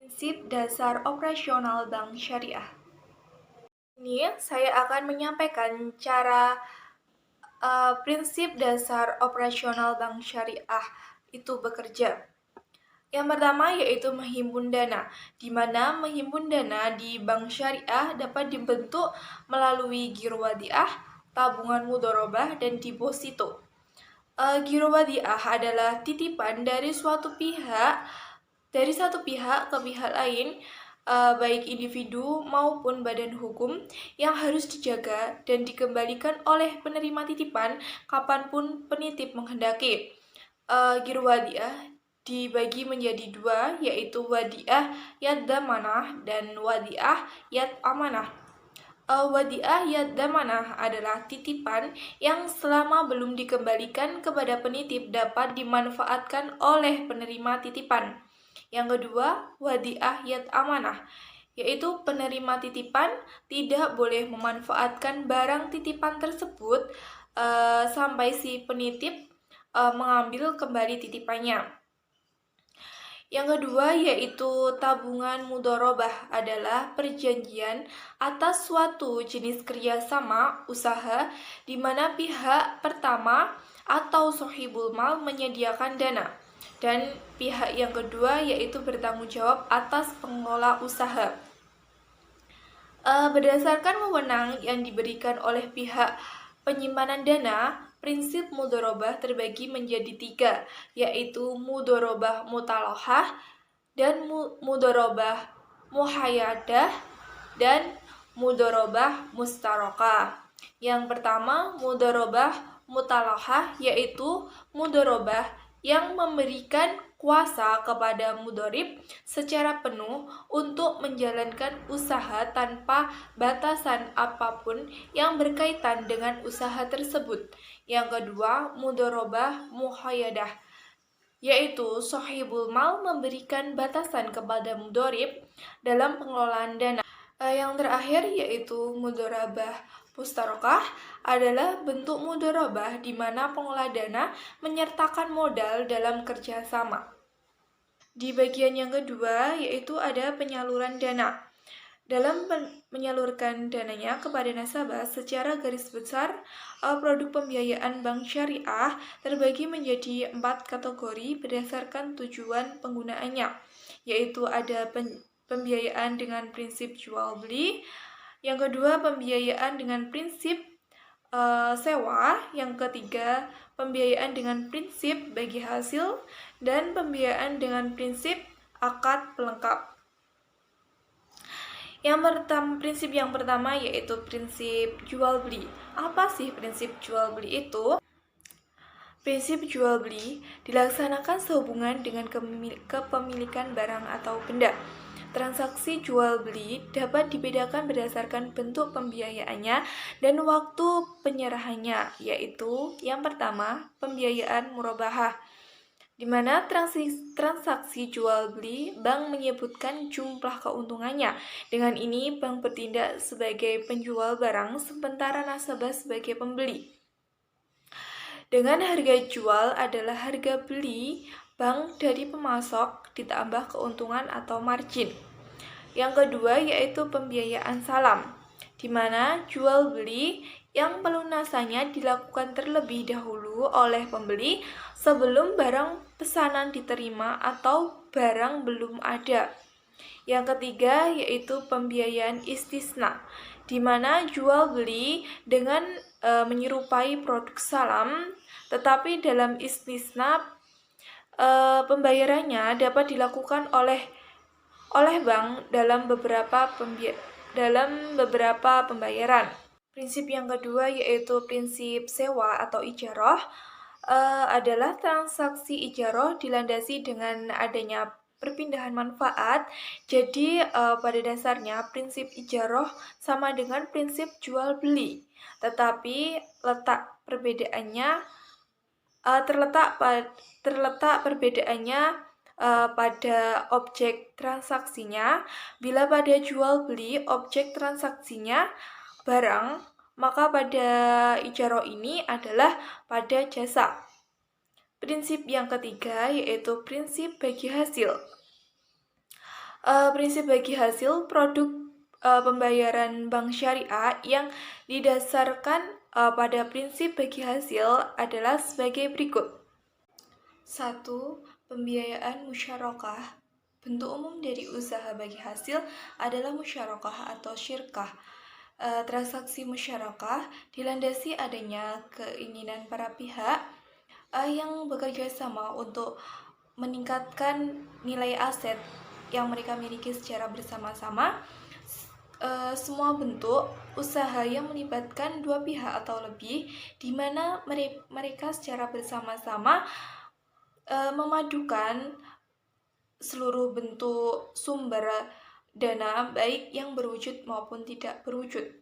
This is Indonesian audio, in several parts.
Prinsip dasar operasional bank syariah. Ini saya akan menyampaikan cara prinsip dasar operasional bank syariah itu bekerja. Yang pertama yaitu menghimpun dana, di mana menghimpun dana di bank syariah dapat dibentuk melalui giro wadiah, tabungan mudharabah, dan deposito. Giro wadiah adalah titipan dari satu pihak ke pihak lain, baik individu maupun badan hukum, yang harus dijaga dan dikembalikan oleh penerima titipan kapanpun penitip menghendaki. Giro wadiah dibagi menjadi dua, yaitu wadiah yad damanah dan wadiah yad amanah. Wadiah yad damanah adalah titipan yang selama belum dikembalikan kepada penitip dapat dimanfaatkan oleh penerima titipan. Yang kedua, wadiah yad amanah, yaitu penerima titipan tidak boleh memanfaatkan barang titipan tersebut sampai si penitip mengambil kembali titipannya. Yang kedua yaitu tabungan mudharabah, adalah perjanjian atas suatu jenis kerjasama usaha di mana pihak pertama atau sohibul mal menyediakan dana dan pihak yang kedua yaitu bertanggung jawab atas pengelola usaha. Berdasarkan wewenang yang diberikan oleh pihak penyimpanan dana, prinsip mudharabah terbagi menjadi tiga, yaitu mudharabah mutalohah dan mudharabah muhayyadah dan mudharabah mustarokah. Yang pertama, mudharabah mutalohah, yaitu mudharabah yang memberikan kuasa kepada mudharib secara penuh untuk menjalankan usaha tanpa batasan apapun yang berkaitan dengan usaha tersebut. Yang kedua, mudharabah muhayyadah, yaitu sohibul mal memberikan batasan kepada mudharib dalam pengelolaan dana. Yang terakhir yaitu mudharabah mustarokah, adalah bentuk mudharabah di mana pengelola dana menyertakan modal dalam kerjasama. Di bagian yang kedua yaitu ada penyaluran dana. Dalam menyalurkan dananya kepada nasabah, secara garis besar produk pembiayaan bank syariah terbagi menjadi 4 kategori berdasarkan tujuan penggunaannya, yaitu ada pembiayaan dengan prinsip jual beli, yang kedua pembiayaan dengan prinsip sewa, yang ketiga pembiayaan dengan prinsip bagi hasil, dan pembiayaan dengan prinsip akad pelengkap. Prinsip yang pertama yaitu prinsip jual beli. Apa sih prinsip jual beli itu? Prinsip jual beli dilaksanakan sehubungan dengan kepemilikan barang atau benda. Transaksi jual beli dapat dibedakan berdasarkan bentuk pembiayaannya dan waktu penyerahannya, yaitu yang pertama, pembiayaan murabahah, di mana transaksi jual beli bank menyebutkan jumlah keuntungannya. Dengan ini bank bertindak sebagai penjual barang sementara nasabah sebagai pembeli. Dengan harga jual adalah harga beli bank dari pemasok ditambah keuntungan atau margin. Yang kedua yaitu pembiayaan salam, di mana jual beli yang pelunasannya dilakukan terlebih dahulu oleh pembeli sebelum barang pesanan diterima atau barang belum ada. Yang ketiga yaitu pembiayaan istisna, di mana jual beli dengan menyerupai produk salam, tetapi dalam istisna pembayarannya dapat dilakukan oleh bank dalam beberapa pembayaran. Prinsip yang kedua yaitu prinsip sewa atau ijarah, adalah transaksi ijarah dilandasi dengan adanya perpindahan manfaat. Jadi pada dasarnya prinsip ijarah sama dengan prinsip jual beli, tetapi terletak perbedaannya pada objek transaksinya. Bila pada jual beli objek transaksinya barang, maka pada ijarah ini adalah pada jasa. Prinsip yang ketiga yaitu prinsip bagi hasil. Prinsip bagi hasil produk pembayaran bank syariah yang didasarkan pada prinsip bagi hasil adalah sebagai berikut. 1. Pembiayaan musyarakah. Bentuk umum dari usaha bagi hasil adalah musyarakah atau syirkah. Transaksi musyarakah dilandasi adanya keinginan para pihak yang bekerja sama untuk meningkatkan nilai aset yang mereka miliki secara bersama-sama. Semua bentuk usaha yang melibatkan dua pihak atau lebih, di mana mereka secara bersama-sama memadukan seluruh bentuk sumber dana, baik yang berwujud maupun tidak berwujud.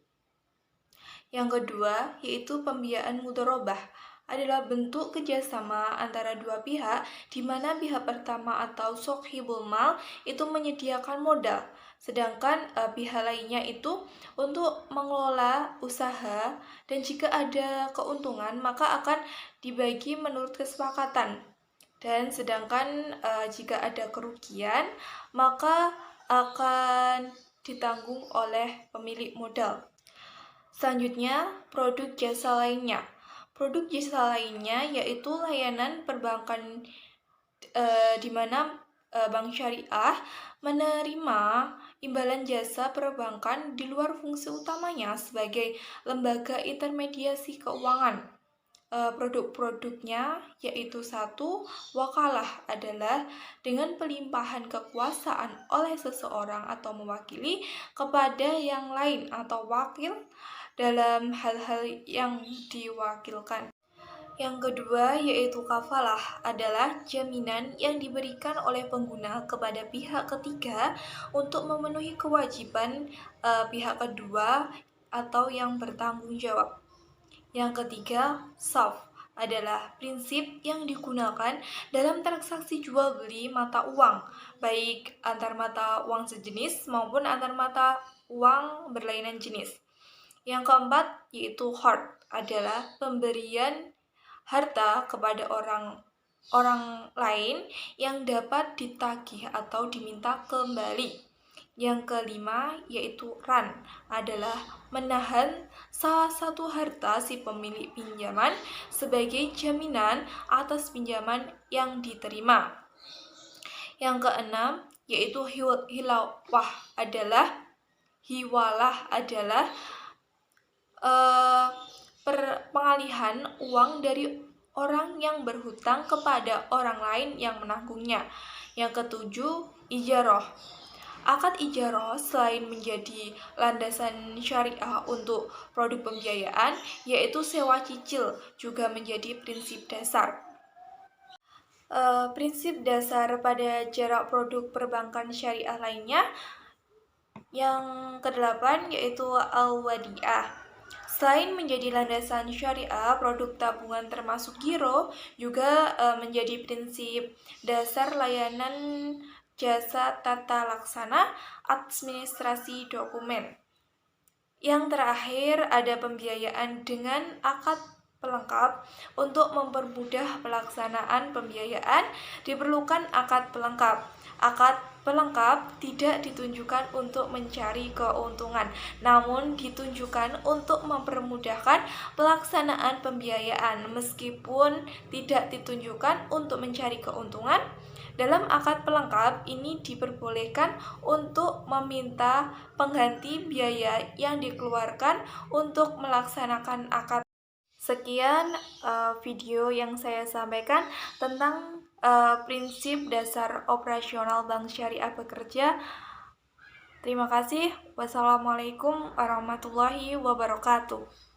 Yang kedua, yaitu pembiayaan mudharabah, adalah bentuk kerjasama antara dua pihak, di mana pihak pertama atau sohibul mal itu menyediakan modal, sedangkan pihak lainnya itu untuk mengelola usaha, dan jika ada keuntungan maka akan dibagi menurut kesepakatan. Dan sedangkan jika ada kerugian maka akan ditanggung oleh pemilik modal. Selanjutnya, produk jasa lainnya. Produk jasa lainnya yaitu layanan perbankan di mana bank syariah menerima imbalan jasa perbankan di luar fungsi utamanya sebagai lembaga intermediasi keuangan. Produk-produknya yaitu 1. Wakalah adalah dengan pelimpahan kekuasaan oleh seseorang atau mewakili kepada yang lain atau wakil dalam hal-hal yang diwakilkan. Yang kedua yaitu kafalah, adalah jaminan yang diberikan oleh pengguna kepada pihak ketiga untuk memenuhi kewajiban pihak kedua atau yang bertanggung jawab. Yang ketiga, saf, adalah prinsip yang digunakan dalam transaksi jual beli mata uang, baik antar mata uang sejenis maupun antar mata uang berlainan jenis. Yang keempat yaitu hard, adalah pemberian harta kepada orang lain yang dapat ditagih atau diminta kembali. Yang kelima yaitu ran, adalah menahan salah satu harta si pemilik pinjaman sebagai jaminan atas pinjaman yang diterima. Yang keenam yaitu hiwalah adalah pengalihan uang dari orang yang berhutang kepada orang lain yang menanggungnya. Yang ketujuh, ijarah. Akad ijarah selain menjadi landasan syariah untuk produk pembiayaan, yaitu sewa cicil, juga menjadi prinsip dasar. Prinsip dasar pada jarak produk perbankan syariah lainnya. Yang kedelapan yaitu al-wadi'ah. Selain menjadi landasan syariah, produk tabungan termasuk giro juga menjadi prinsip dasar layanan jasa tata laksana administrasi dokumen. Yang terakhir ada pembiayaan dengan akad pelengkap. Untuk mempermudah pelaksanaan pembiayaan diperlukan akad pelengkap. Akad pelengkap tidak ditunjukkan untuk mencari keuntungan, namun ditunjukkan untuk mempermudahkan pelaksanaan pembiayaan. Meskipun tidak ditunjukkan untuk mencari keuntungan, dalam akad pelengkap ini diperbolehkan untuk meminta pengganti biaya yang dikeluarkan untuk melaksanakan akad. Sekian video yang saya sampaikan tentang prinsip dasar operasional Bank Syariah Bekerja. Terima kasih. Wassalamualaikum warahmatullahi wabarakatuh.